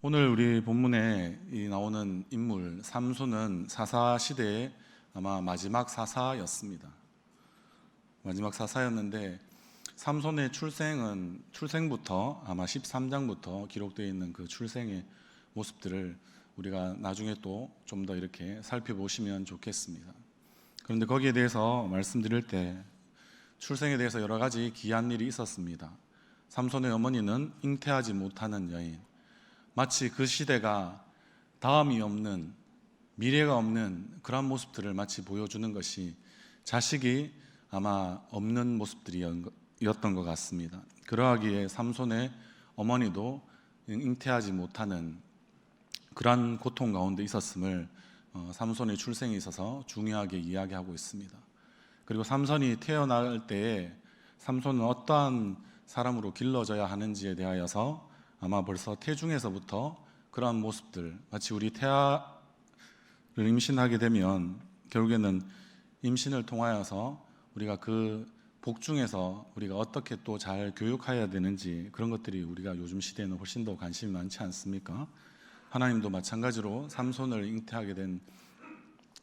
오늘 우리 본문에 나오는 인물 삼손은 사사 시대의 아마 마지막 사사였습니다. 마지막 사사였는데 삼손의 출생부터 아마 13장부터 기록되어 있는 그 출생의 모습들을 우리가 나중에 또 좀 더 이렇게 살펴보시면 좋겠습니다. 그런데 거기에 대해서 말씀드릴 때 출생에 대해서 여러 가지 기이한 일이 있었습니다. 삼손의 어머니는 잉태하지 못하는 여인, 마치 그 시대가 다음이 없는, 미래가 없는 그런 모습들을 마치 보여주는 것이 자식이 아마 없는 모습들이었던 것 같습니다. 그러하기에 삼손의 어머니도 잉태하지 못하는 그러한 고통 가운데 있었음을 삼손의 출생에 있어서 중요하게 이야기하고 있습니다. 그리고 삼손이 태어날 때에 삼손은 어떠한 사람으로 길러져야 하는지에 대하여서 아마 벌써 태중에서부터 그러한 모습들, 마치 우리 태아를 임신하게 되면 결국에는 임신을 통하여서 우리가 그 복중에서 우리가 어떻게 또 잘 교육해야 되는지, 그런 것들이 우리가 요즘 시대에는 훨씬 더 관심이 많지 않습니까? 하나님도 마찬가지로 삼손을 잉태하게 된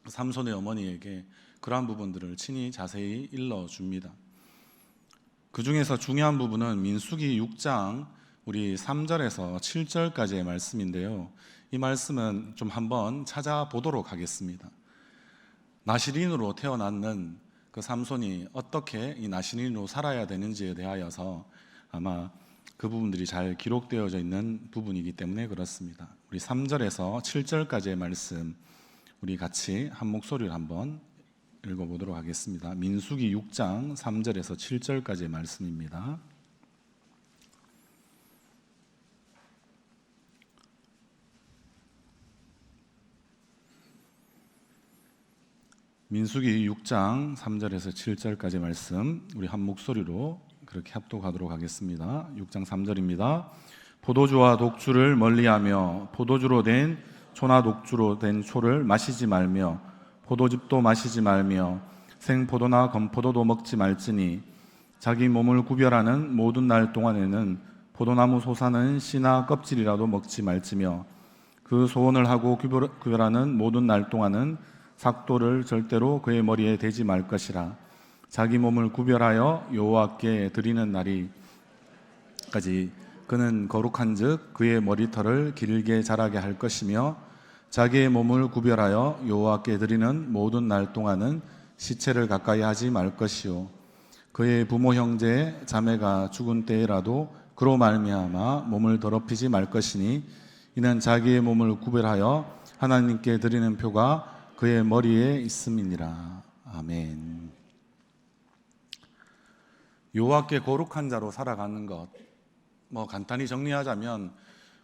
삼손의 어머니에게 그러한 부분들을 친히 자세히 일러줍니다. 그 중에서 중요한 부분은 민수기 6장 우리 3절에서 7절까지의 말씀인데요, 이 말씀은 좀 한번 찾아보도록 하겠습니다. 나시린으로 태어났는 그 삼손이 어떻게 이 나시린으로 살아야 되는지에 대하여서 아마 그 부분들이 잘 기록되어져 있는 부분이기 때문에 그렇습니다. 우리 3절에서 7절까지의 말씀 우리 같이 한 목소리로 한번 읽어보도록 하겠습니다. 민수기 6장 3절에서 7절까지의 말씀입니다. 민수기 6장 3절에서 7절까지 말씀 우리 한 목소리로 그렇게 합독하도록 하겠습니다. 6장 3절입니다. 포도주와 독주를 멀리하며 포도주로 된 초나 독주로 된 초를 마시지 말며 포도즙도 마시지 말며 생포도나 건포도도 먹지 말지니 자기 몸을 구별하는 모든 날 동안에는 포도나무 솟아는 씨나 껍질이라도 먹지 말지며 그 소원을 하고 구별하는 모든 날 동안은 삭도를 절대로 그의 머리에 대지 말 것이라. 자기 몸을 구별하여 여호와께 드리는 날이까지 그는 거룩한즉 그의 머리털을 길게 자라게 할 것이며 자기의 몸을 구별하여 여호와께 드리는 모든 날 동안은 시체를 가까이 하지 말 것이요 그의 부모 형제 자매가 죽은 때에라도 그로 말미암아 몸을 더럽히지 말 것이니 이는 자기의 몸을 구별하여 하나님께 드리는 표가 그의 머리에 있음이니라. 아멘. 여호와께 거룩한 자로 살아가는 것, 간단히 정리하자면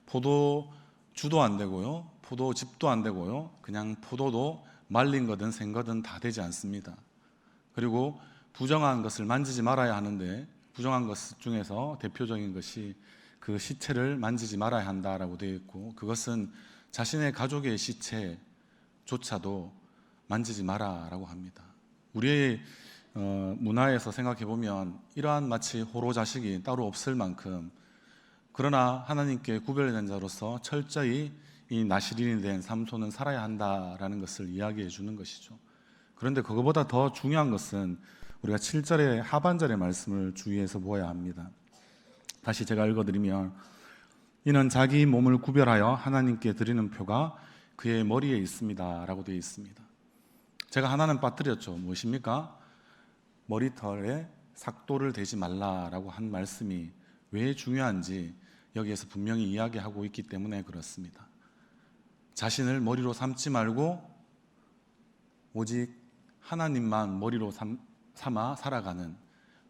포도주도 안 되고요, 포도즙도 안 되고요, 그냥 포도도 말린 거든 생 거든 다 되지 않습니다. 그리고 부정한 것을 만지지 말아야 하는데 부정한 것 중에서 대표적인 것이 그 시체를 만지지 말아야 한다라고 되어 있고, 그것은 자신의 가족의 시체조차도 만지지 마라라고 합니다. 우리의 문화에서 생각해 보면 이러한 마치 호로자식이 따로 없을 만큼, 그러나 하나님께 구별된 자로서 철저히 이 나시린이 된 삼손은 살아야 한다라는 것을 이야기해 주는 것이죠. 그런데 그것보다 더 중요한 것은 우리가 7절의 하반절의 말씀을 주의해서 보아야 합니다. 다시 제가 읽어드리면 이는 자기 몸을 구별하여 하나님께 드리는 표가 그의 머리에 있습니다 라고 되어 있습니다. 제가 하나는 빠뜨렸죠. 무엇입니까? 머리털에 삭도를 대지 말라라고 한 말씀이 왜 중요한지 여기에서 분명히 이야기하고 있기 때문에 그렇습니다. 자신을 머리로 삼지 말고 오직 하나님만 머리로 삼아 살아가는,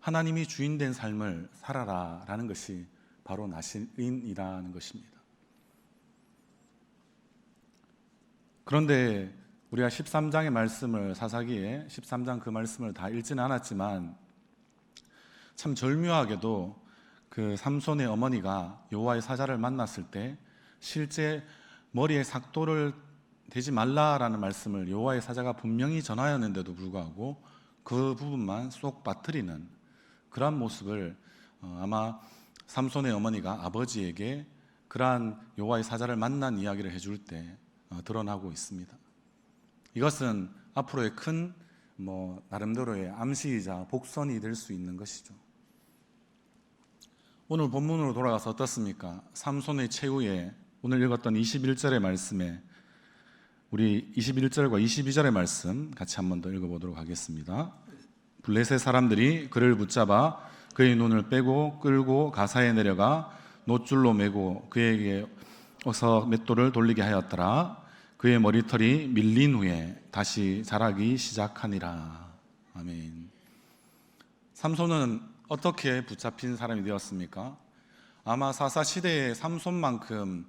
하나님이 주인된 삶을 살아라라는 것이 바로 나시린이라는 것입니다. 그런데 우리가 13장의 말씀을 사사기에 13장 그 말씀을 다 읽지는 않았지만 참 절묘하게도 그 삼손의 어머니가 여호와의 사자를 만났을 때 실제 머리에 삭도를 대지 말라라는 말씀을 여호와의 사자가 분명히 전하였는데도 불구하고 그 부분만 쏙 빠뜨리는 그런 모습을 아마 삼손의 어머니가 아버지에게 그러한 여호와의 사자를 만난 이야기를 해줄 때 드러나고 있습니다. 이것은 앞으로의 큰 나름대로의 암시이자 복선이 될 수 있는 것이죠. 오늘 본문으로 돌아가서 어떻습니까? 삼손의 최후에 오늘 읽었던 21절의 말씀에 우리 21절과 22절의 말씀 같이 한번 더 읽어보도록 하겠습니다. 블레셋 사람들이 그를 붙잡아 그의 눈을 빼고 끌고 가사에 내려가 놋줄로 매고 그에게 어서 맷돌을 돌리게 하였더라. 그의 머리털이 밀린 후에 다시 자라기 시작하니라. 아멘. 삼손은 어떻게 붙잡힌 사람이 되었습니까? 아마 사사 시대의 삼손만큼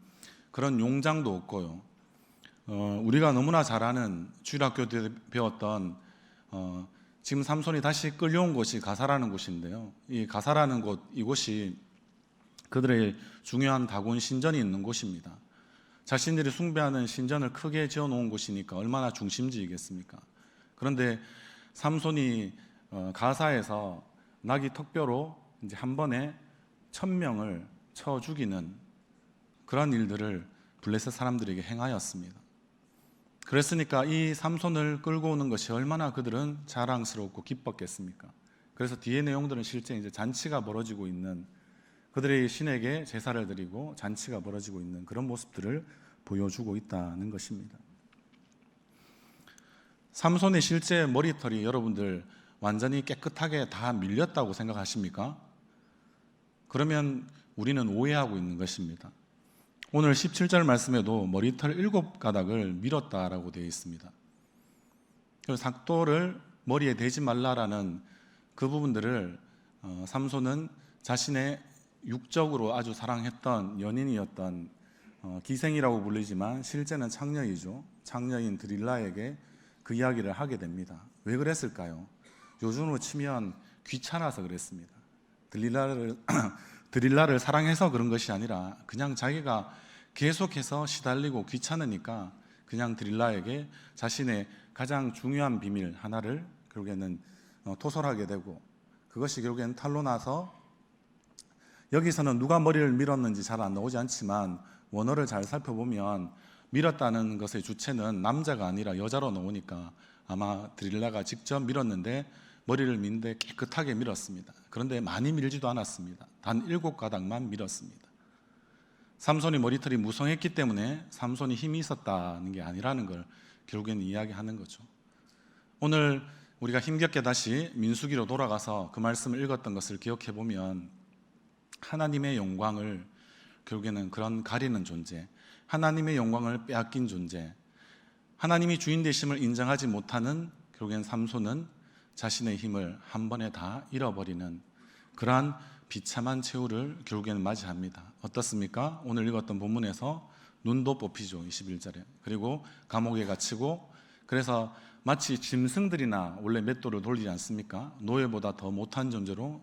그런 용장도 없고요. 우리가 너무나 잘 아는 주일학교 때 배웠던 지금 삼손이 다시 끌려온 곳이 가사라는 곳인데요. 이 가사라는 곳, 이곳이 그들의 중요한 다곤 신전이 있는 곳입니다. 자신들이 숭배하는 신전을 크게 지어놓은 곳이니까 얼마나 중심지이겠습니까? 그런데 삼손이 가사에서 나귀 턱뼈로 이제 한 번에 1000명을 쳐 죽이는 그런 일들을 블레셋 사람들에게 행하였습니다. 그랬으니까 이 삼손을 끌고 오는 것이 얼마나 그들은 자랑스럽고 기뻤겠습니까? 그래서 뒤의 내용들은 실제 이제 잔치가 벌어지고 있는, 그들의 신에게 제사를 드리고 잔치가 벌어지고 있는 그런 모습들을 보여주고 있다는 것입니다. 삼손의 실제 머리털이 여러분들 완전히 깨끗하게 다 밀렸다고 생각하십니까? 그러면 우리는 오해하고 있는 것입니다. 오늘 17절 말씀에도 머리털 7가닥을 밀었다라고 되어 있습니다. 그래서 삭도를 머리에 대지 말라라는 그 부분들을 삼손은 자신의 육적으로 아주 사랑했던 연인이었던 기생이라고 불리지만 실제는 창녀이죠. 창녀인 드릴라에게 그 이야기를 하게 됩니다. 왜 그랬을까요? 요즘으로 치면 귀찮아서 그랬습니다. 드릴라를 사랑해서 그런 것이 아니라 그냥 자기가 계속해서 시달리고 귀찮으니까 그냥 드릴라에게 자신의 가장 중요한 비밀 하나를 결국에는 토설하게 되고, 그것이 결국에는 탄로 나서, 여기서는 누가 머리를 밀었는지 잘 안 나오지 않지만 원어를 잘 살펴보면 밀었다는 것의 주체는 남자가 아니라 여자로 나오니까 아마 드릴라가 직접 밀었는데 머리를 민데 깨끗하게 밀었습니다. 그런데 많이 밀지도 않았습니다. 단 7가닥만 밀었습니다. 삼손이 머리털이 무성했기 때문에 삼손이 힘이 있었다는 게 아니라는 걸 결국에는 이야기하는 거죠. 오늘 우리가 힘겹게 다시 민수기로 돌아가서 그 말씀을 읽었던 것을 기억해 보면 하나님의 영광을, 결국에는 그런 가리는 존재, 하나님의 영광을 빼앗긴 존재, 하나님이 주인 되심을 인정하지 못하는 결국엔 삼손은 자신의 힘을 한 번에 다 잃어버리는 그러한 비참한 최후를 결국에는 맞이합니다. 어떻습니까? 오늘 읽었던 본문에서 눈도 뽑히죠. 21절에. 그리고 감옥에 갇히고, 그래서 마치 짐승들이나 원래 맷돌을 돌리지 않습니까? 노예보다 더 못한 존재로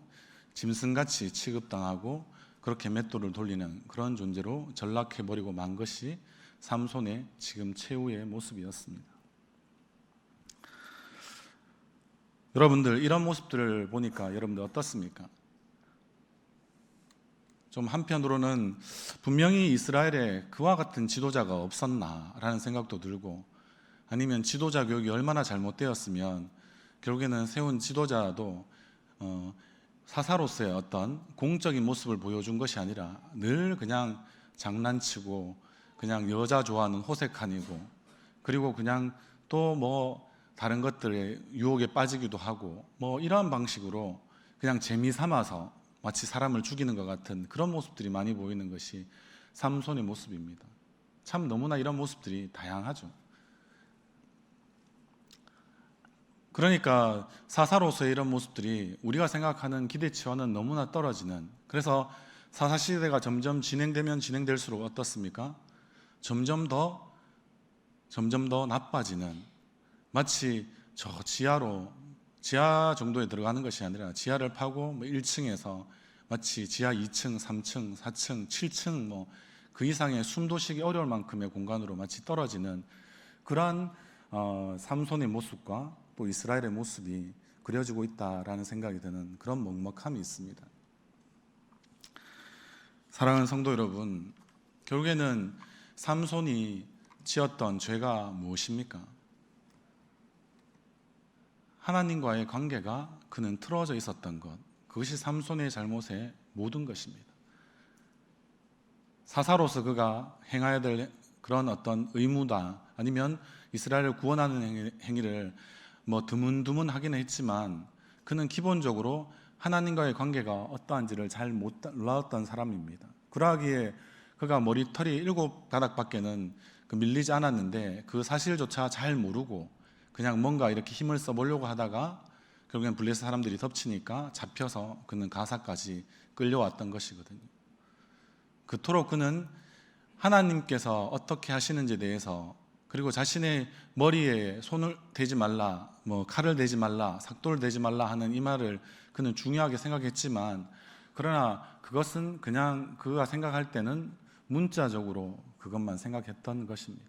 짐승같이 취급당하고 그렇게 맷돌을 돌리는 그런 존재로 전락해버리고 만 것이 삼손의 지금 최후의 모습이었습니다. 여러분들 이런 모습들을 보니까 여러분들 어떻습니까? 좀 한편으로는 분명히 이스라엘에 그와 같은 지도자가 없었나라는 생각도 들고, 아니면 지도자 교육이 얼마나 잘못되었으면 결국에는 세운 지도자도 사사로서의 어떤 공적인 모습을 보여준 것이 아니라 늘 그냥 장난치고 그냥 여자 좋아하는 호색한이고, 그리고 그냥 또 다른 것들에 유혹에 빠지기도 하고 이러한 방식으로 그냥 재미 삼아서 마치 사람을 죽이는 것 같은 그런 모습들이 많이 보이는 것이 삼손의 모습입니다. 참 너무나 이런 모습들이 다양하죠. 그러니까 사사로서의 이런 모습들이 우리가 생각하는 기대치와는 너무나 떨어지는, 그래서 사사시대가 점점 진행되면 진행될수록 어떻습니까? 점점 더 나빠지는, 마치 저 지하 정도에 들어가는 것이 아니라 지하를 파고 1층에서 마치 지하 2층, 3층, 4층, 7층 그 이상의 숨도 쉬기 어려울 만큼의 공간으로 마치 떨어지는 그러한 삼손의 모습과 또 이스라엘의 모습이 그려지고 있다라는 생각이 드는 그런 먹먹함이 있습니다. 사랑하는 성도 여러분, 결국에는 삼손이 지었던 죄가 무엇입니까? 하나님과의 관계가 그는 틀어져 있었던 것, 그것이 삼손의 잘못의 모든 것입니다. 사사로서 그가 행해야 될 그런 어떤 의무다, 아니면 이스라엘을 구원하는 행위를 드문드문 하기는 했지만 그는 기본적으로 하나님과의 관계가 어떠한지를 잘 몰랐던 사람입니다. 그러하기에 그가 머리털이 7가닥밖에는 밀리지 않았는데 그 사실조차 잘 모르고 그냥 뭔가 이렇게 힘을 써보려고 하다가 결국엔 블레셋 사람들이 덮치니까 잡혀서 그는 가사까지 끌려왔던 것이거든요. 그토록 그는 하나님께서 어떻게 하시는지에 대해서, 그리고 자신의 머리에 손을 대지 말라, 칼을 대지 말라, 삭도를 대지 말라 하는 이 말을 그는 중요하게 생각했지만, 그러나 그것은 그냥 그가 생각할 때는 문자적으로 그것만 생각했던 것입니다.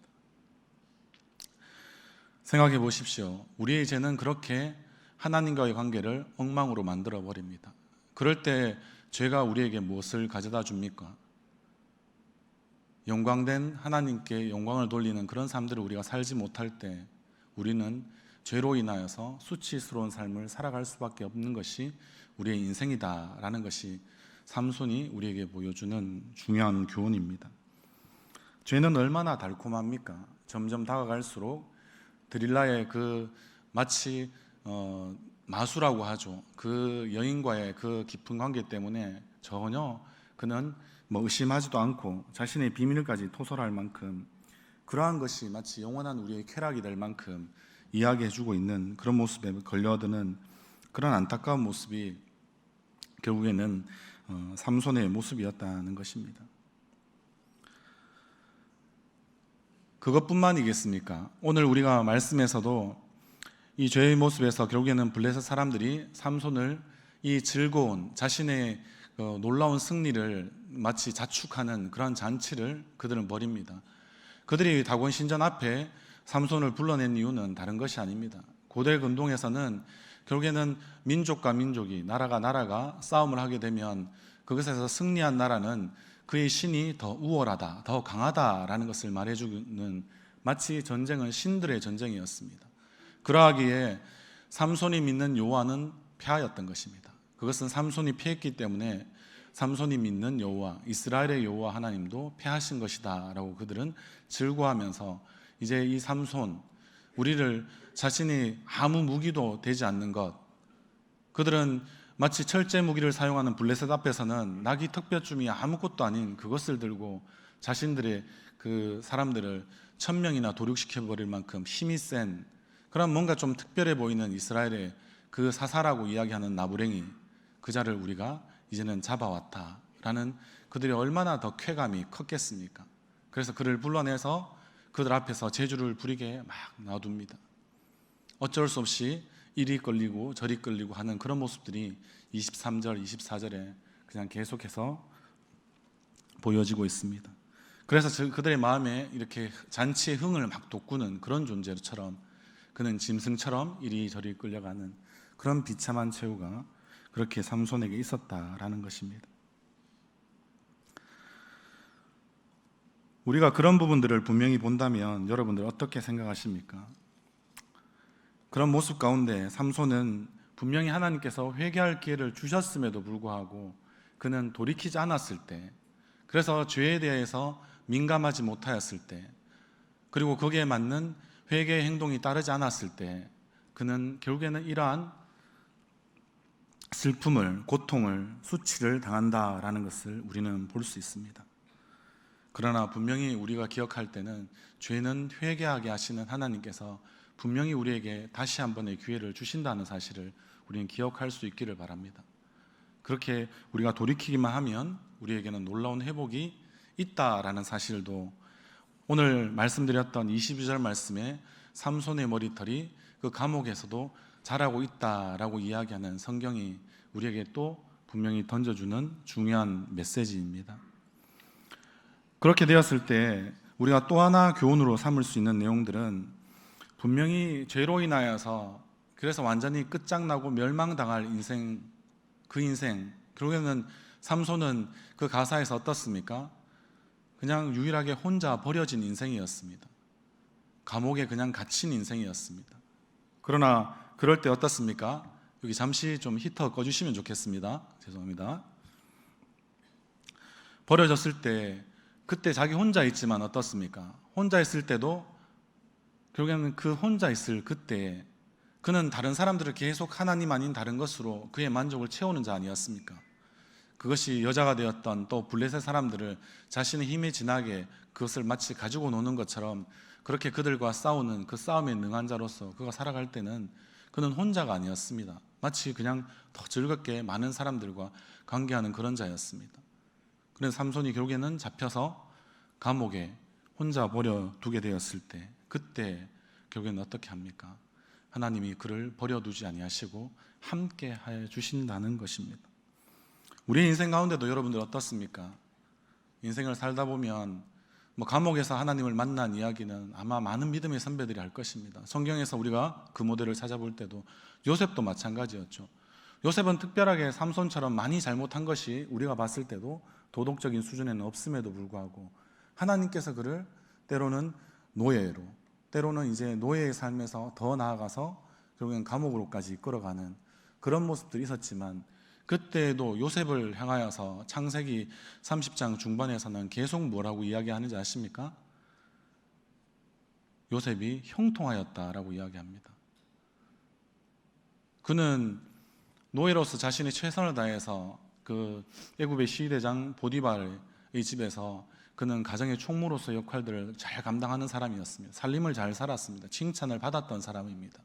생각해 보십시오. 우리의 죄는 그렇게 하나님과의 관계를 엉망으로 만들어 버립니다. 그럴 때 죄가 우리에게 무엇을 가져다 줍니까? 영광된 하나님께 영광을 돌리는 그런 삶들을 우리가 살지 못할 때 우리는 죄로 인하여서 수치스러운 삶을 살아갈 수밖에 없는 것이 우리의 인생이다라는 것이 삼손이 우리에게 보여주는 중요한 교훈입니다. 죄는 얼마나 달콤합니까? 점점 다가갈수록 드릴라의 마치 마수라고 하죠. 그 여인과의 그 깊은 관계 때문에 전혀 그는 의심하지도 않고 자신의 비밀까지 토설할 만큼, 그러한 것이 마치 영원한 우리의 쾌락이 될 만큼 이야기해주고 있는 그런 모습에 걸려드는 그런 안타까운 모습이 결국에는 삼손의 모습이었다는 것입니다. 그것뿐만이겠습니까? 오늘 우리가 말씀에서도 이 죄의 모습에서 결국에는 블레셋 사람들이 삼손을 이 즐거운 자신의 놀라운 승리를 마치 자축하는 그런 잔치를 그들은 벌입니다. 그들이 다곤 신전 앞에 삼손을 불러낸 이유는 다른 것이 아닙니다. 고대 근동에서는 결국에는 민족과 민족이, 나라가 싸움을 하게 되면 그것에서 승리한 나라는 그의 신이 더 우월하다, 더 강하다라는 것을 말해주는, 마치 전쟁은 신들의 전쟁이었습니다. 그러하기에 삼손이 믿는 여호와는 패하였던 것입니다. 그것은 삼손이 패했기 때문에 삼손이 믿는 여호와, 이스라엘의 여호와 하나님도 패하신 것이다 라고 그들은 즐거워하면서, 이제 이 삼손, 우리를 자신이 아무 무기도 되지 않는 것, 그들은 마치 철제 무기를 사용하는 블레셋 앞에서는 낙이 턱뼈쯤이 아무것도 아닌 그것을 들고 자신들의 그 사람들을 1000명이나 도륙시켜 버릴 만큼 힘이 센 그런 뭔가 좀 특별해 보이는 이스라엘의 그 사사라고 이야기하는 나부랭이, 그 자를 우리가 이제는 잡아왔다라는 그들이 얼마나 더 쾌감이 컸겠습니까? 그래서 그를 불러내서 그들 앞에서 제주를 부리게 막 놔둡니다. 어쩔 수 없이 이리 끌리고 저리 끌리고 하는 그런 모습들이 23절, 24절에 그냥 계속해서 보여지고 있습니다. 그래서 그들의 마음에 이렇게 잔치의 흥을 막 돋구는 그런 존재처럼 그는 짐승처럼 이리저리 끌려가는 그런 비참한 최후가 그렇게 삼손에게 있었다라는 것입니다. 우리가 그런 부분들을 분명히 본다면 여러분들 어떻게 생각하십니까? 그런 모습 가운데 삼손은 분명히 하나님께서 회개할 기회를 주셨음에도 불구하고 그는 돌이키지 않았을 때, 그래서 죄에 대해서 민감하지 못하였을 때, 그리고 거기에 맞는 회개의 행동이 따르지 않았을 때 그는 결국에는 이러한 슬픔을, 고통을, 수치를 당한다라는 것을 우리는 볼 수 있습니다. 그러나 분명히 우리가 기억할 때는 죄는 회개하게 하시는 하나님께서 분명히 우리에게 다시 한 번의 기회를 주신다는 사실을 우리는 기억할 수 있기를 바랍니다. 그렇게 우리가 돌이키기만 하면 우리에게는 놀라운 회복이 있다라는 사실도 오늘 말씀드렸던 22절 말씀에 삼손의 머리털이 그 감옥에서도 자라고 있다라고 이야기하는 성경이 우리에게 또 분명히 던져주는 중요한 메시지입니다. 그렇게 되었을 때 우리가 또 하나 교훈으로 삼을 수 있는 내용들은 분명히 죄로 인하여서 그래서 완전히 끝장나고 멸망당할 인생, 그 인생, 결국에는 삼손은 그 가사에서 어떻습니까? 그냥 유일하게 혼자 버려진 인생이었습니다. 감옥에 그냥 갇힌 인생이었습니다. 그러나 그럴 때 어떻습니까? 여기 잠시 좀 히터 꺼주시면 좋겠습니다. 죄송합니다. 버려졌을 때 그때 자기 혼자 있지만 어떻습니까? 혼자 있을 때도 결국에는 그 혼자 있을 그때 그는 다른 사람들을 계속 하나님 아닌 다른 것으로 그의 만족을 채우는 자 아니었습니까? 그것이 여자가 되었던 또 블레셋 사람들을 자신의 힘에 지나게 그것을 마치 가지고 노는 것처럼 그렇게 그들과 싸우는 그 싸움에 능한 자로서 그가 살아갈 때는 그는 혼자가 아니었습니다. 마치 그냥 더 즐겁게 많은 사람들과 관계하는 그런 자였습니다. 그래서 삼손이 결국에는 잡혀서 감옥에 혼자 버려두게 되었을 때 그때 결국에는 어떻게 합니까? 하나님이 그를 버려두지 아니하시고 함께 해 주신다는 것입니다. 우리 인생 가운데도 여러분들 어떻습니까? 인생을 살다 보면 감옥에서 하나님을 만난 이야기는 아마 많은 믿음의 선배들이 할 것입니다. 성경에서 우리가 그 모델을 찾아볼 때도 요셉도 마찬가지였죠. 요셉은 특별하게 삼손처럼 많이 잘못한 것이 우리가 봤을 때도 도덕적인 수준에는 없음에도 불구하고 하나님께서 그를 때로는 노예로, 때로는 이제 노예의 삶에서 더 나아가서 결국엔 감옥으로까지 이끌어가는 그런 모습들이 있었지만 그때도 요셉을 향하여서 창세기 30장 중반에서는 계속 뭐라고 이야기하는지 아십니까? 요셉이 형통하였다라고 이야기합니다. 그는 노예로서 자신의 최선을 다해서 그 애굽의 시대장 보디발의 집에서 그는 가정의 총무로서 역할들을 잘 감당하는 사람이었습니다. 살림을 잘 살았습니다. 칭찬을 받았던 사람입니다.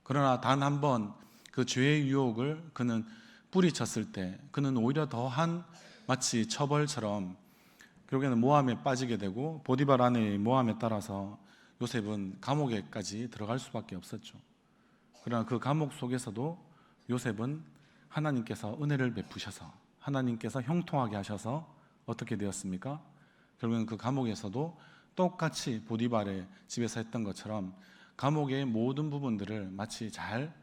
그러나 단 한 번 그 죄의 유혹을 그는 뿌리쳤을 때 그는 오히려 더한 마치 처벌처럼 결국에는 모함에 빠지게 되고 보디발 아내의 모함에 따라서 요셉은 감옥에까지 들어갈 수밖에 없었죠. 그러나 그 감옥 속에서도 요셉은 하나님께서 은혜를 베푸셔서 하나님께서 형통하게 하셔서 어떻게 되었습니까? 결국은 그 감옥에서도 똑같이 보디발의 집에서 했던 것처럼 감옥의 모든 부분들을 마치 잘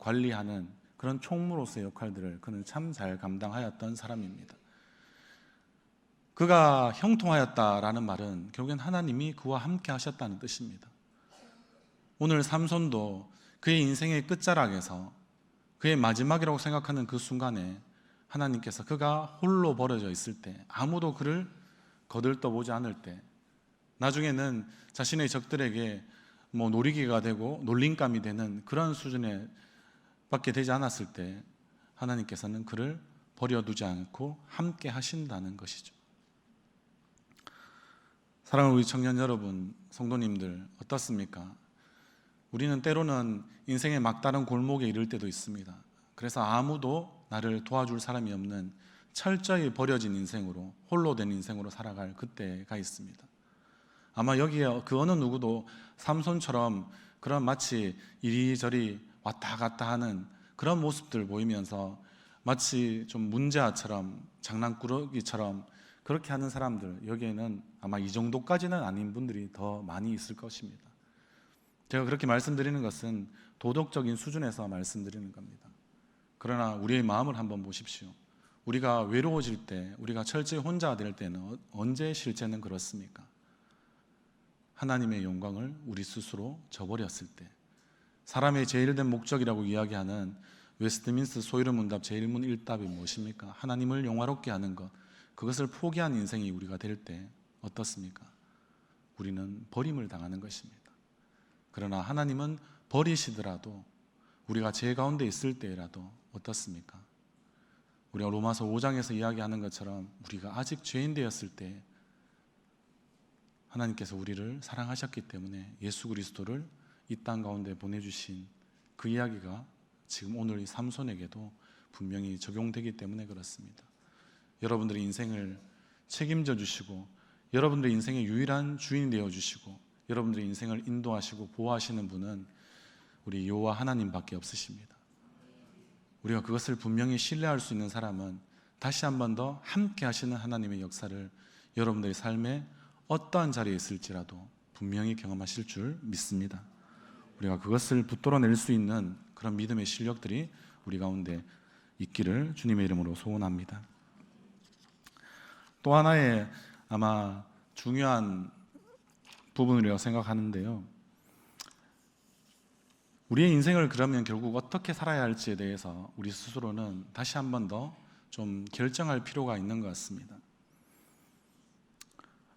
관리하는 그런 총무로서의 역할들을 그는 참 잘 감당하였던 사람입니다. 그가 형통하였다라는 말은 결국엔 하나님이 그와 함께 하셨다는 뜻입니다. 오늘 삼손도 그의 인생의 끝자락에서 그의 마지막이라고 생각하는 그 순간에 하나님께서 그가 홀로 버려져 있을 때 아무도 그를 거들떠보지 않을 때 나중에는 자신의 적들에게 놀이기가 되고 놀림감이 되는 그런 수준에 밖에 되지 않았을 때 하나님께서는 그를 버려두지 않고 함께 하신다는 것이죠. 사랑하는 우리 청년 여러분, 성도님들 어떻습니까? 우리는 때로는 인생의 막다른 골목에 이를 때도 있습니다. 그래서 아무도 나를 도와줄 사람이 없는 철저히 버려진 인생으로 홀로 된 인생으로 살아갈 그때가 있습니다. 아마 여기에 그 어느 누구도 삼손처럼 그런 마치 이리저리 왔다 갔다 하는 그런 모습들 보이면서 마치 좀 문제아처럼 장난꾸러기처럼 그렇게 하는 사람들 여기에는 아마 이 정도까지는 아닌 분들이 더 많이 있을 것입니다. 제가 그렇게 말씀드리는 것은 도덕적인 수준에서 말씀드리는 겁니다. 그러나 우리의 마음을 한번 보십시오. 우리가 외로워질 때, 우리가 철저히 혼자 될 때는 언제 실제는 그렇습니까? 하나님의 영광을 우리 스스로 저버렸을 때, 사람의 제일된 목적이라고 이야기하는 웨스트민스터 소위르 문답 제1문 1답이 무엇입니까? 하나님을 영화롭게 하는 것, 그것을 포기한 인생이 우리가 될 때 어떻습니까? 우리는 버림을 당하는 것입니다. 그러나 하나님은 버리시더라도 우리가 죄 가운데 있을 때라도 어떻습니까? 우리가 로마서 5장에서 이야기하는 것처럼 우리가 아직 죄인 되었을 때 하나님께서 우리를 사랑하셨기 때문에 예수 그리스도를 이 땅 가운데 보내주신 그 이야기가 지금 오늘 이 삼손에게도 분명히 적용되기 때문에 그렇습니다. 여러분들의 인생을 책임져 주시고 여러분들의 인생의 유일한 주인이 되어 주시고 여러분들의 인생을 인도하시고 보호하시는 분은 우리 여호와 하나님밖에 없으십니다. 우리가 그것을 분명히 신뢰할 수 있는 사람은 다시 한 번 더 함께 하시는 하나님의 역사를 여러분들의 삶에 어떠한 자리에 있을지라도 분명히 경험하실 줄 믿습니다. 우리가 그것을 붙들어낼 수 있는 그런 믿음의 실력들이 우리 가운데 있기를 주님의 이름으로 소원합니다. 또 하나의 아마 중요한 부분이라고 생각하는데요. 우리의 인생을 그러면 결국 어떻게 살아야 할지에 대해서 우리 스스로는 다시 한 번 더 좀 결정할 필요가 있는 것 같습니다.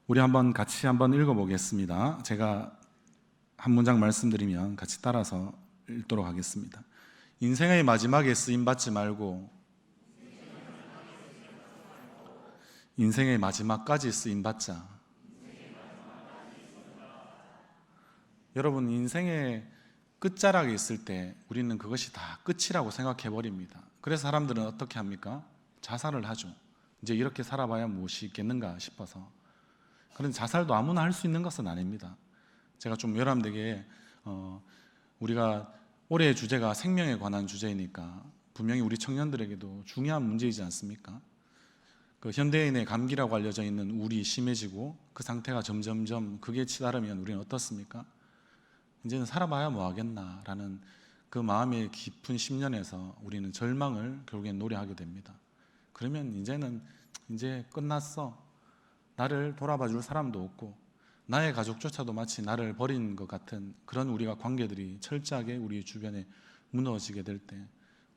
우리 같이 한번 읽어보겠습니다. 제가 한 문장 말씀드리면 같이 따라서 읽도록 하겠습니다. 인생의 마지막에 쓰임 받지 말고 인생의 마지막까지 쓰임 받자. 여러분, 인생의 끝자락에 있을 때 우리는 그것이 다 끝이라고 생각해 버립니다. 그래서 사람들은 어떻게 합니까? 자살을 하죠. 이제 이렇게 살아봐야 무엇이 있겠는가 싶어서. 그런데 자살도 아무나 할 수 있는 것은 아닙니다. 제가 좀 여러분들에게 우리가 올해의 주제가 생명에 관한 주제이니까 분명히 우리 청년들에게도 중요한 문제이지 않습니까? 그 현대인의 감기라고 알려져 있는 우울이 심해지고 그 상태가 점점점 극에 치달으면 우리는 어떻습니까? 이제는 살아봐야 뭐 하겠나라는 그 마음의 깊은 심연에서 우리는 절망을 결국엔 노래하게 됩니다. 그러면 이제 끝났어. 나를 돌아봐 줄 사람도 없고 나의 가족조차도 마치 나를 버린 것 같은 그런 우리가 관계들이 철저하게 우리 주변에 무너지게 될 때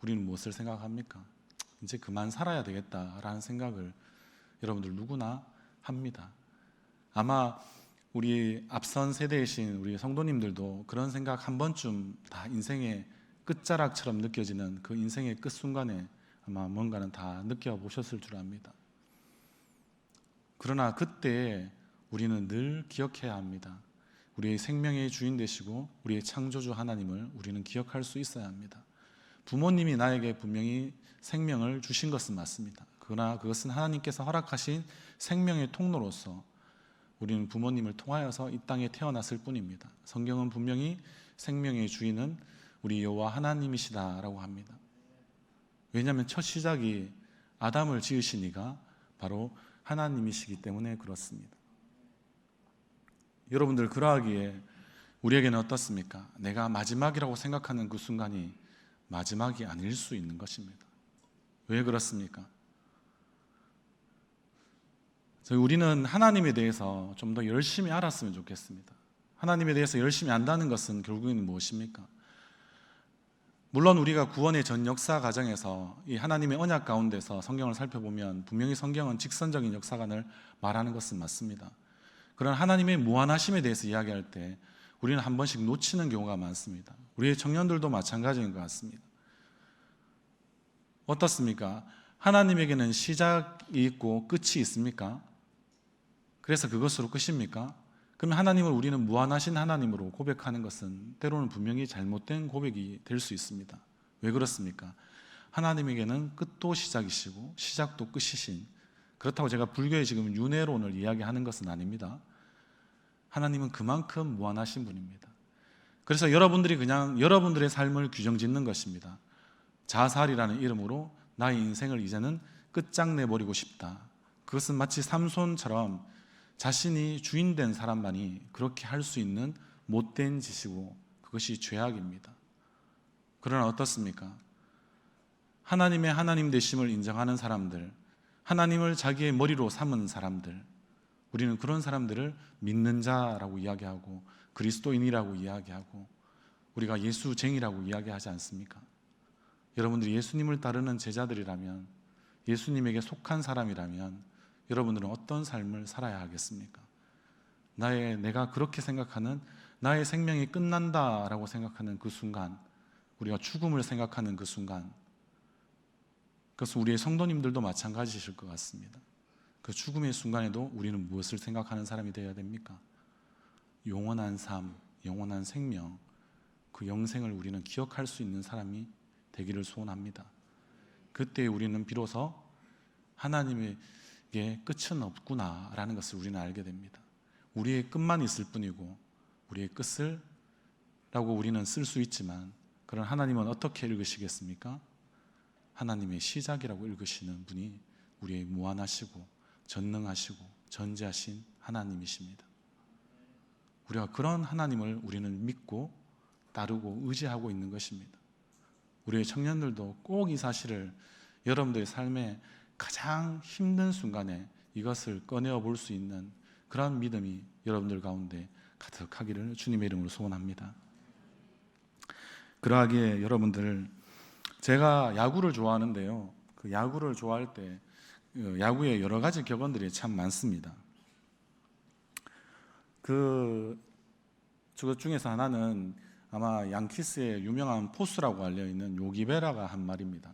우리는 무엇을 생각합니까? 이제 그만 살아야 되겠다라는 생각을 여러분들 누구나 합니다. 아마 우리 앞선 세대이신 우리 성도님들도 그런 생각 한 번쯤 다 인생의 끝자락처럼 느껴지는 그 인생의 끝 순간에 아마 뭔가는 다 느껴보셨을 줄 압니다. 그러나 그때 우리는 늘 기억해야 합니다. 우리의 생명의 주인 되시고 우리의 창조주 하나님을 우리는 기억할 수 있어야 합니다. 부모님이 나에게 분명히 생명을 주신 것은 맞습니다. 그러나 그것은 하나님께서 허락하신 생명의 통로로서 우리는 부모님을 통하여서 이 땅에 태어났을 뿐입니다. 성경은 분명히 생명의 주인은 우리 여호와 하나님이시다라고 합니다. 왜냐하면 첫 시작이 아담을 지으신 이가 바로 하나님이시기 때문에 그렇습니다. 여러분들 그러하기에 우리에게는 어떻습니까? 내가 마지막이라고 생각하는 그 순간이 마지막이 아닐 수 있는 것입니다. 왜 그렇습니까? 우리는 하나님에 대해서 좀 더 열심히 알았으면 좋겠습니다. 하나님에 대해서 열심히 안다는 것은 결국에는 무엇입니까? 물론 우리가 구원의 전 역사 과정에서 이 하나님의 언약 가운데서 성경을 살펴보면 분명히 성경은 직선적인 역사관을 말하는 것은 맞습니다. 그런 하나님의 무한하심에 대해서 이야기할 때 우리는 한 번씩 놓치는 경우가 많습니다. 우리의 청년들도 마찬가지인 것 같습니다. 어떻습니까? 하나님에게는 시작이 있고 끝이 있습니까? 그래서 그것으로 끝입니까? 그러면 하나님을 우리는 무한하신 하나님으로 고백하는 것은 때로는 분명히 잘못된 고백이 될 수 있습니다. 왜 그렇습니까? 하나님에게는 끝도 시작이시고 시작도 끝이신, 그렇다고 제가 불교의 지금 윤회론을 이야기하는 것은 아닙니다. 하나님은 그만큼 무한하신 분입니다. 그래서 여러분들이 그냥 여러분들의 삶을 규정짓는 것입니다. 자살이라는 이름으로 나의 인생을 이제는 끝장내버리고 싶다. 그것은 마치 삼손처럼 자신이 주인된 사람만이 그렇게 할 수 있는 못된 짓이고 그것이 죄악입니다. 그러나 어떻습니까? 하나님의 하나님 되심을 인정하는 사람들, 하나님을 자기의 머리로 삼은 사람들, 우리는 그런 사람들을 믿는 자라고 이야기하고 그리스도인이라고 이야기하고 우리가 예수쟁이라고 이야기하지 않습니까? 여러분들이 예수님을 따르는 제자들이라면, 예수님에게 속한 사람이라면 여러분들은 어떤 삶을 살아야 하겠습니까? 내가 그렇게 생각하는, 나의 생명이 끝난다라고 생각하는 그 순간, 우리가 죽음을 생각하는 그 순간, 그것은 우리의 성도님들도 마찬가지실 것 같습니다. 그 죽음의 순간에도 우리는 무엇을 생각하는 사람이 되어야 됩니까? 영원한 삶, 영원한 생명, 그 영생을 우리는 기억할 수 있는 사람이 되기를 소원합니다. 그때 우리는 비로소 하나님의 끝은 없구나라는 것을 우리는 알게 됩니다. 우리의 끝만 있을 뿐이고 우리의 끝을 라고 우리는 쓸 수 있지만, 그런 하나님은 어떻게 읽으시겠습니까? 하나님의 시작이라고 읽으시는 분이 우리의 무한하시고 전능하시고 전지하신 하나님이십니다. 우리가 그런 하나님을 우리는 믿고 따르고 의지하고 있는 것입니다. 우리의 청년들도 꼭 이 사실을 여러분들의 삶에 가장 힘든 순간에 이것을 꺼내어 볼 수 있는 그러한 믿음이 여러분들 가운데 가득하기를 주님의 이름으로 소원합니다. 그러하기에 여러분들, 제가 야구를 좋아하는데요, 그 야구를 좋아할 때 야구의 여러 가지 격언들이 참 많습니다. 그것 중에서 하나는 아마 양키스의 유명한 포수라고 알려있는 요기 베라가 한 말입니다.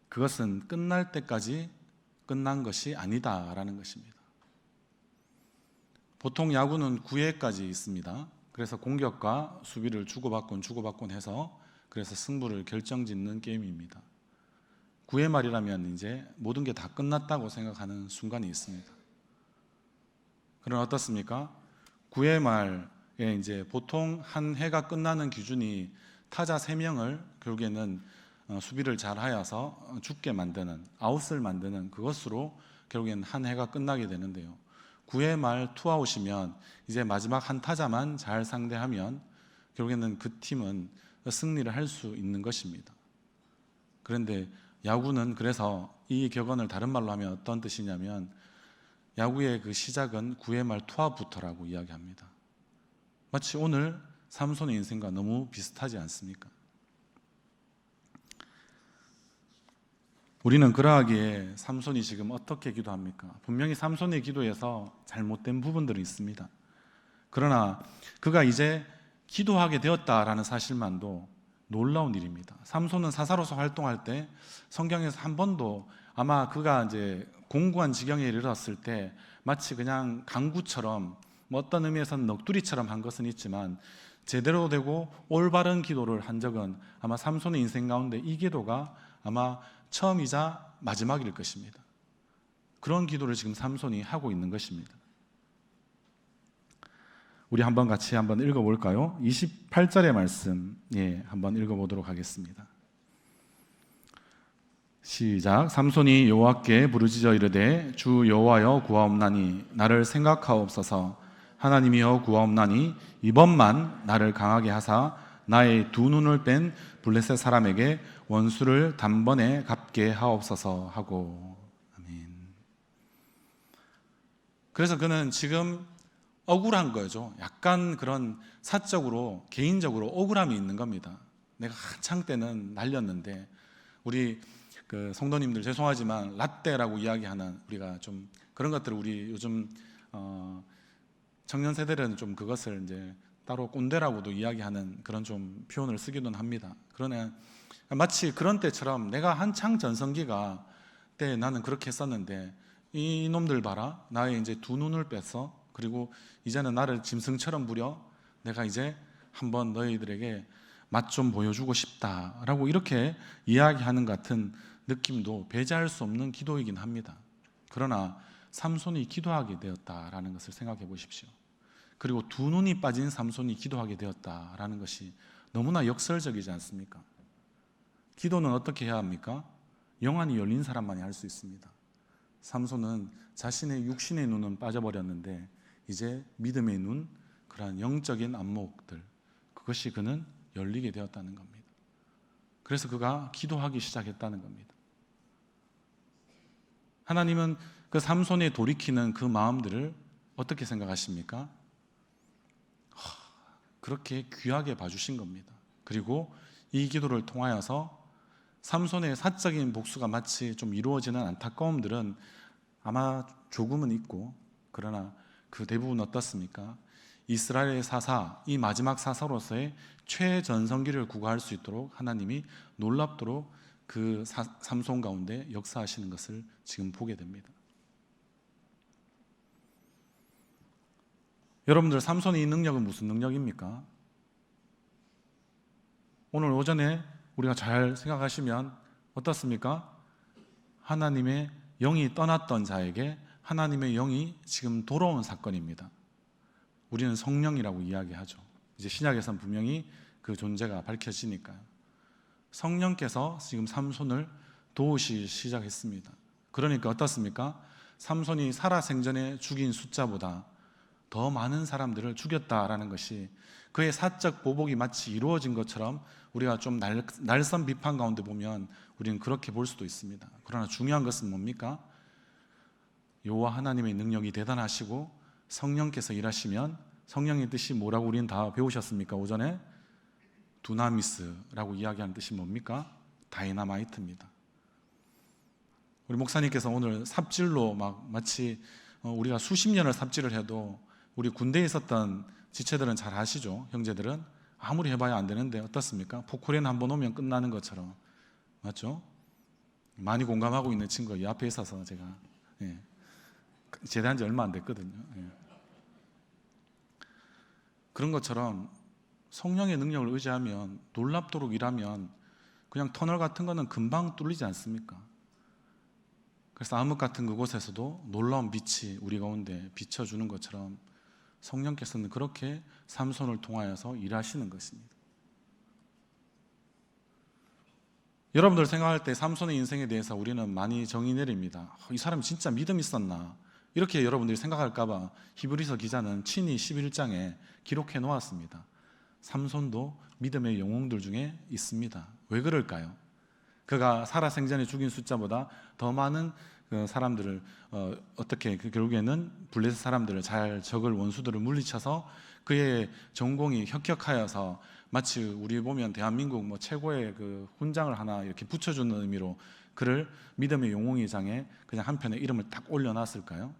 그것은 끝날 때까지 끝난 것이 아니다라는 것입니다. 보통 야구는 9회까지 있습니다. 그래서 공격과 수비를 주고받곤 해서 그래서 승부를 결정짓는 게임입니다. 9회 말이라면 이제 모든 게 다 끝났다고 생각하는 순간이 있습니다. 그럼 어떻습니까? 9회 말에 이제 보통 한 해가 끝나는 기준이 타자 3명을 결국에는 수비를 잘 하여서 죽게 만드는, 아웃을 만드는 그것으로 결국에는 한 해가 끝나게 되는데요. 9회 말 투아웃이면 이제 마지막 한 타자만 잘 상대하면 결국에는 그 팀은 승리를 할 수 있는 것입니다. 그런데 야구는, 그래서 이 격언을 다른 말로 하면 어떤 뜻이냐면, 야구의 그 시작은 9회 말 투아웃부터라고 이야기합니다. 마치 오늘 삼손의 인생과 너무 비슷하지 않습니까? 우리는 그러하기에 삼손이 지금 어떻게 기도합니까? 분명히 삼손의 기도에서 잘못된 부분들이 있습니다. 그러나 그가 이제 기도하게 되었다라는 사실만도 놀라운 일입니다. 삼손은 사사로서 활동할 때 성경에서 한 번도, 아마 그가 이제 공고한 지경에 이르렀을 때 마치 그냥 강구처럼, 어떤 의미에서는 넋두리처럼 한 것은 있지만 제대로 되고 올바른 기도를 한 적은 아마 삼손의 인생 가운데 이 기도가 아마 처음이자 마지막일 것입니다. 그런 기도를 지금 삼손이 하고 있는 것입니다. 우리 한번 같이 한번 읽어볼까요? 28절의 말씀, 한번 읽어보도록 하겠습니다. 시작. 삼손이 여호와께 부르짖어 이르되 주 여호와여 구하옵나니 나를 생각하옵소서. 하나님이여 구하옵나니 이번만 나를 강하게 하사 나의 두 눈을 뺀 블레셋 사람에게 원수를 단번에 갚게 하옵소서 하고. 아멘. 그래서 그는 지금 억울한 거죠. 약간 그런 사적으로, 개인적으로 억울함이 있는 겁니다. 내가 한창 때는 날렸는데, 우리 그 성도님들 죄송하지만 라떼라고 이야기하는, 우리가 좀 그런 것들을, 우리 요즘 청년 세대들은 좀 그것을 이제 따로 꼰대라고도 이야기하는 그런 좀 표현을 쓰기도 합니다. 그러나 마치 그런 때처럼 내가 한창 전성기가 때 나는 그렇게 했었는데 이 놈들 봐라, 나의 이제 두 눈을 뺐어. 그리고 이제는 나를 짐승처럼 부려. 내가 이제 한번 너희들에게 맛 좀 보여주고 싶다라고 이렇게 이야기하는 같은 느낌도 배제할 수 없는 기도이긴 합니다. 그러나 삼손이 기도하게 되었다라는 것을 생각해 보십시오. 그리고 두 눈이 빠진 삼손이 기도하게 되었다라는 것이 너무나 역설적이지 않습니까? 기도는 어떻게 해야 합니까? 영안이 열린 사람만이 할 수 있습니다. 삼손은 자신의 육신의 눈은 빠져버렸는데 이제 믿음의 눈, 그러한 영적인 안목들, 그것이 그는 열리게 되었다는 겁니다. 그래서 그가 기도하기 시작했다는 겁니다. 하나님은 그 삼손에 돌이키는 그 마음들을 어떻게 생각하십니까? 그렇게 귀하게 봐주신 겁니다. 그리고 이 기도를 통하여서 삼손의 사적인 복수가 마치 좀 이루어지는 안타까움들은 아마 조금은 있고, 그러나 그 대부분 어떻습니까? 이스라엘의 사사, 이 마지막 사사로서의 최전성기를 구가할 수 있도록 하나님이 놀랍도록 그 삼손 가운데 역사하시는 것을 지금 보게 됩니다. 여러분들, 삼손의 이 능력은 무슨 능력입니까? 오늘 오전에 우리가 잘 생각하시면 어떻습니까? 하나님의 영이 떠났던 자에게 하나님의 영이 지금 돌아온 사건입니다. 우리는 성령이라고 이야기하죠. 이제 신약에서는 분명히 그 존재가 밝혀지니까요. 성령께서 지금 삼손을 도우시기 시작했습니다. 그러니까 어떻습니까? 삼손이 살아생전에 죽인 숫자보다 더 많은 사람들을 죽였다라는 것이 그의 사적 보복이 마치 이루어진 것처럼 우리가 좀 날선 비판 가운데 보면 우리는 그렇게 볼 수도 있습니다. 그러나 중요한 것은 뭡니까? 여호와 하나님의 능력이 대단하시고 성령께서 일하시면 성령의 뜻이 뭐라고 우리는 다 배우셨습니까? 오전에 두나미스라고 이야기하는 뜻이 뭡니까? 다이나마이트입니다. 우리 목사님께서 오늘 삽질로 마치 우리가 수십 년을 삽질을 해도 우리 군대에 있었던 지체들은 잘 아시죠? 형제들은 아무리 해봐야 안 되는데 어떻습니까? 포크레인 한번 오면 끝나는 것처럼, 맞죠? 많이 공감하고 있는 친구가 이 앞에 있어서 제가 제대한 지 얼마 안 됐거든요. 그런 것처럼 성령의 능력을 의지하면, 놀랍도록 일하면 그냥 터널 같은 거는 금방 뚫리지 않습니까? 그래서 암흑 같은 그곳에서도 놀라운 빛이 우리 가운데 비춰주는 것처럼 성령께서는 그렇게 삼손을 통하여서 일하시는 것입니다. 여러분들 생각할 때 삼손의 인생에 대해서 우리는 많이 정의 내립니다. 이 사람이 진짜 믿음 있었나? 이렇게 여러분들이 생각할까 봐 히브리서 기자는 친히 11장에 기록해 놓았습니다. 삼손도 믿음의 영웅들 중에 있습니다. 왜 그럴까요? 그가 살아생전에 죽인 숫자보다 더 많은 사람들을 어떻게 결국에는 블레셋 사람들을 잘 적을 원수들을 물리쳐서 그의 전공이 혁혁하여서 마치 우리 보면 대한민국 최고의 그 훈장을 하나 이렇게 붙여주는 의미로 그를 믿음의 영웅의 장에 그냥 한편에 이름을 딱 올려놨을까요?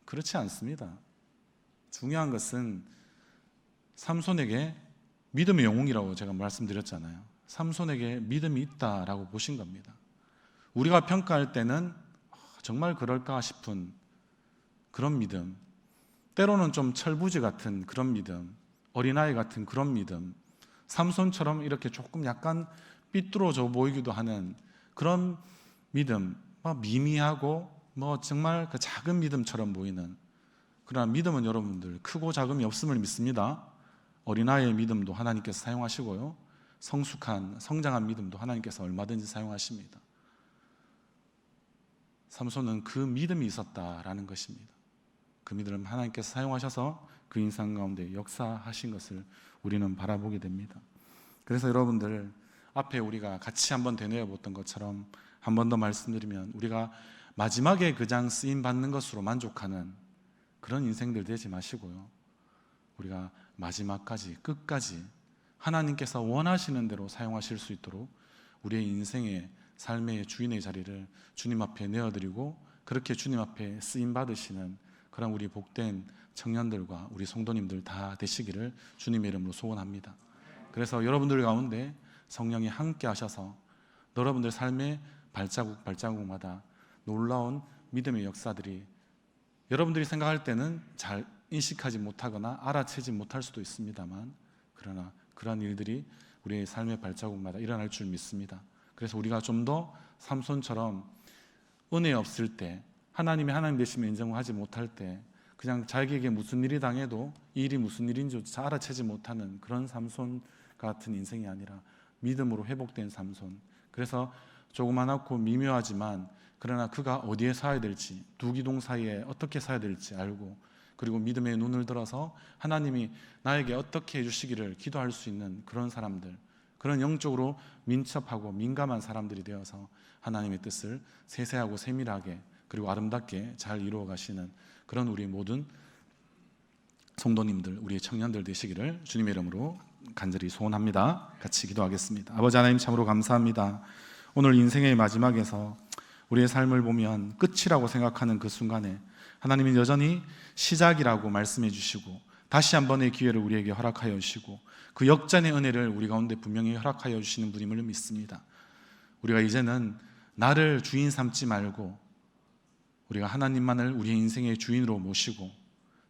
그렇지 않습니다. 중요한 것은 삼손에게 믿음의 영웅이라고 제가 말씀드렸잖아요. 삼손에게 믿음이 있다라고 보신 겁니다. 우리가 평가할 때는 정말 그럴까 싶은 그런 믿음, 때로는 좀 철부지 같은 그런 믿음, 어린아이 같은 그런 믿음, 삼손처럼 이렇게 조금 약간 삐뚤어져 보이기도 하는 그런 믿음, 미미하고 정말 그 작은 믿음처럼 보이는, 그러나 믿음은 여러분들 크고 작음이 없음을 믿습니다. 어린아이의 믿음도 하나님께서 사용하시고요, 성숙한 성장한 믿음도 하나님께서 얼마든지 사용하십니다. 삼손은 그 믿음이 있었다라는 것입니다. 그 믿음을 하나님께서 사용하셔서 그 인생 가운데 역사하신 것을 우리는 바라보게 됩니다. 그래서 여러분들 앞에 우리가 같이 한번 되뇌어 봤던 것처럼 한 번 더 말씀드리면, 우리가 마지막에 그 장 쓰임 받는 것으로 만족하는 그런 인생들 되지 마시고요, 우리가 마지막까지 끝까지 하나님께서 원하시는 대로 사용하실 수 있도록 우리의 인생의 삶의 주인의 자리를 주님 앞에 내어드리고, 그렇게 주님 앞에 쓰임 받으시는 그런 우리 복된 청년들과 우리 성도님들 다 되시기를 주님의 이름으로 소원합니다. 그래서 여러분들 가운데 성령이 함께 하셔서 여러분들 삶의 발자국마다 놀라운 믿음의 역사들이 여러분들이 생각할 때는 잘 인식하지 못하거나 알아채지 못할 수도 있습니다만, 그러나 그러한 일들이 우리의 삶의 발자국마다 일어날 줄 믿습니다. 그래서 우리가 좀 더 삼손처럼 은혜 없을 때, 하나님이 하나님 되심을 인정하지 못할 때 그냥 자기에게 무슨 일이 당해도 이 일이 무슨 일인지 잘 알아채지 못하는 그런 삼손 같은 인생이 아니라 믿음으로 회복된 삼손, 그래서 조그만하고 미묘하지만 그러나 그가 어디에 서야 될지, 두 기둥 사이에 어떻게 서야 될지 알고, 그리고 믿음의 눈을 들어서 하나님이 나에게 어떻게 해주시기를 기도할 수 있는 그런 사람들, 그런 영적으로 민첩하고 민감한 사람들이 되어서 하나님의 뜻을 세세하고 세밀하게 그리고 아름답게 잘 이루어 가시는 그런 우리 모든 성도님들, 우리의 청년들 되시기를 주님의 이름으로 간절히 소원합니다. 같이 기도하겠습니다. 아버지 하나님, 참으로 감사합니다. 오늘 인생의 마지막에서 우리의 삶을 보면 끝이라고 생각하는 그 순간에 하나님은 여전히 시작이라고 말씀해 주시고 다시 한 번의 기회를 우리에게 허락하여 주시고 그 역전의 은혜를 우리 가운데 분명히 허락하여 주시는 분임을 믿습니다. 우리가 이제는 나를 주인 삼지 말고 우리가 하나님만을 우리의 인생의 주인으로 모시고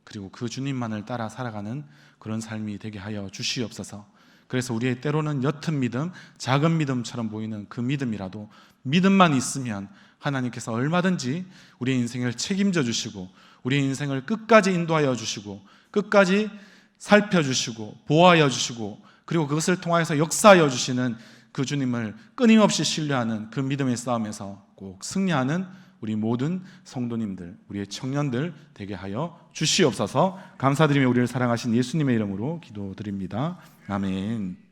그리고 그 주님만을 따라 살아가는 그런 삶이 되게 하여 주시옵소서. 그래서 우리의 때로는 옅은 믿음, 작은 믿음처럼 보이는 그 믿음이라도 믿음만 있으면 하나님께서 얼마든지 우리의 인생을 책임져 주시고 우리의 인생을 끝까지 인도하여 주시고 끝까지 살펴주시고 보호하여 주시고 그리고 그것을 통하여서 역사하여 주시는 그 주님을 끊임없이 신뢰하는 그 믿음의 싸움에서 꼭 승리하는 우리 모든 성도님들, 우리의 청년들 되게 하여 주시옵소서. 감사드리며 우리를 사랑하신 예수님의 이름으로 기도드립니다. 아멘.